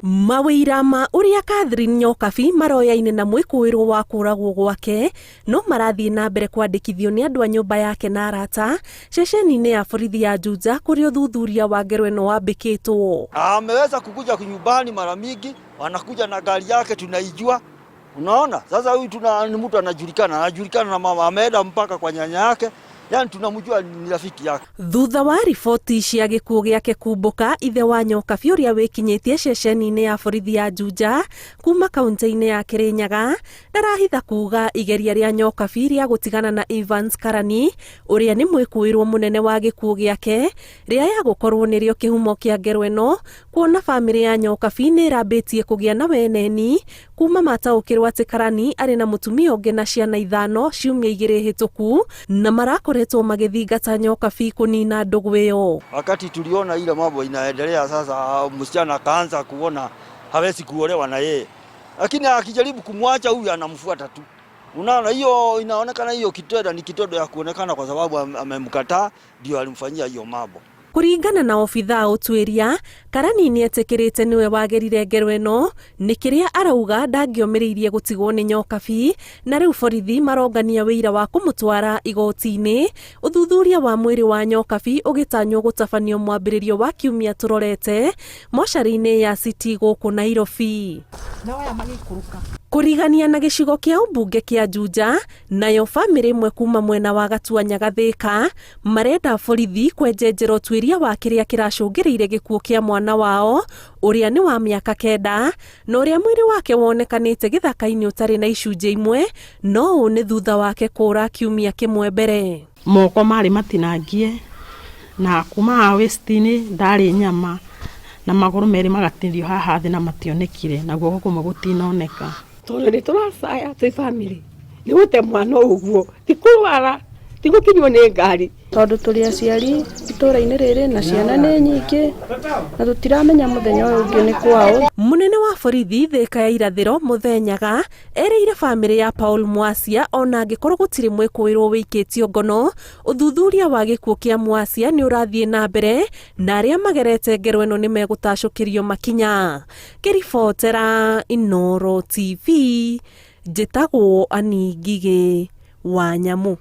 Mawĩra ma ũrĩa Catherine Nyokabi maroyaine na mwĩkũĩrwo wa kũragwo gwake no marathiĩ na mbere kwandĩkithio nĩ andũ a nyũmba yake na arata ceceni-inĩ ya borithi ya Juja kũrĩa ũthuthuria wa ngero ĩno wambĩkĩtwo. Ameweza kukuja nyumbani mara mingi, wanakuja na gari yake tunaijua. Unaona? Sasa huyu ni mtu anajulikana na mama ameenda mpaka kwa nyanya yake. Yani tunamjua ni rafiki yake. Thutha wa riboti cia gĩkuũ gĩake kumbũka, ithe wa Nyokabi ũrĩa wĩkinyĩtie ceceni-inĩ ya borithi ya Juja kuma kaunti-inĩ ya Kirinyaga ndarahitha kuga igeria rĩa Nyokabi rĩa gũtigana na Evans Karani ũrĩa nĩ mwĩkũĩrwo mũnene wa gĩkuũ gĩake rĩa gũkorwo nĩrĩo kĩhumo kĩa ngero ĩno, kuona bamĩrĩ ya Nyokabi nĩ ĩrambĩtie kũgĩa na weneni kuma mataũkĩrwo atĩ Karani arĩ na mũtumia ũngĩ na ciana 5 ciumia 2 hĩtũku na marakoretwo magĩthingata Nyokabi kũnina ndugu ĩyo. Wakati tuliona ile mambo inaendelea sasa, msichana akaanza kuona hawezi kuolewa na yeye, lakini akijaribu kumwacha huyu anamfuata tu. Unaona, hiyo inaonekana hiyo kitendo ni kitendo ya kuonekana kwa sababu amemkataa ndio alimfanyia hiyo mambo. Kuringana na obitha ũtuĩria, Karani nĩ etĩkĩrĩte nĩwe wagerire ngero ĩno, nĩ kĩrĩa arauga ndangĩomĩrĩirie gũtigwo nĩ Nyokabi, na rĩu borithi marongania wĩira wa kũmũtwara igoti-inĩ, ũthuthuria wa mwĩrĩ wa Nyokabi ũgĩtanywo gũtabanio mwambĩrĩrio wa kiumia tũrorete mocarĩ-inĩ ya City gũkũ Nairobi. Kũrigania na gĩcigo kĩa ũmbunge kĩa Juja, nayo bamĩrĩ ĩmwe kuma mwena wa Gatuanya Gathĩka marenda borithi kwenjenjera ũtuĩria wa kĩrĩa kĩracũngĩrĩire gĩkuũ kĩa mwana wao ũrĩa nĩ wa mĩaka 9 na ũrĩa mwĩrĩ wake wonekanĩte gĩthaka-inĩ ũtarĩ na icunjĩ imwe, no ũũ nĩ thutha wake kũra kiumia kĩmwe mbere. Moko marĩ matinangie na kuma waist-inĩ ndarĩ nyama na magũrũ merĩ magatindio haha thĩ na mationekire na guoko kũmwe gũtinoneka. Tũrĩ tũracaya twĩ bamĩrĩ nĩ gũte mwana ũguo ti kũrwara ti gũkinywo nĩ ngari tondũ tũrĩ aciari itũũra-inĩ rĩrĩ na ciana nĩ nyingĩ na tũtiramenya mũthenya ũyũ ũngĩ nĩ kwao. Mũnene wa borithi Thĩka ya Irathĩro Mũthenyaga erĩire bamĩrĩ ya Paul Mwacia ona angĩkorwo gũtirĩ mwĩkũĩrwo wĩikĩtio ngono, ũthuthuria wa gĩkuũ kĩa Mwacia nĩ ũrathiĩ na mbere na arĩa magerete ngero ĩno nĩ megũtacũkĩrio makinya. Ngĩribotera Inooro TV, njĩtagwo Ani Ngigĩ wa Nyamu.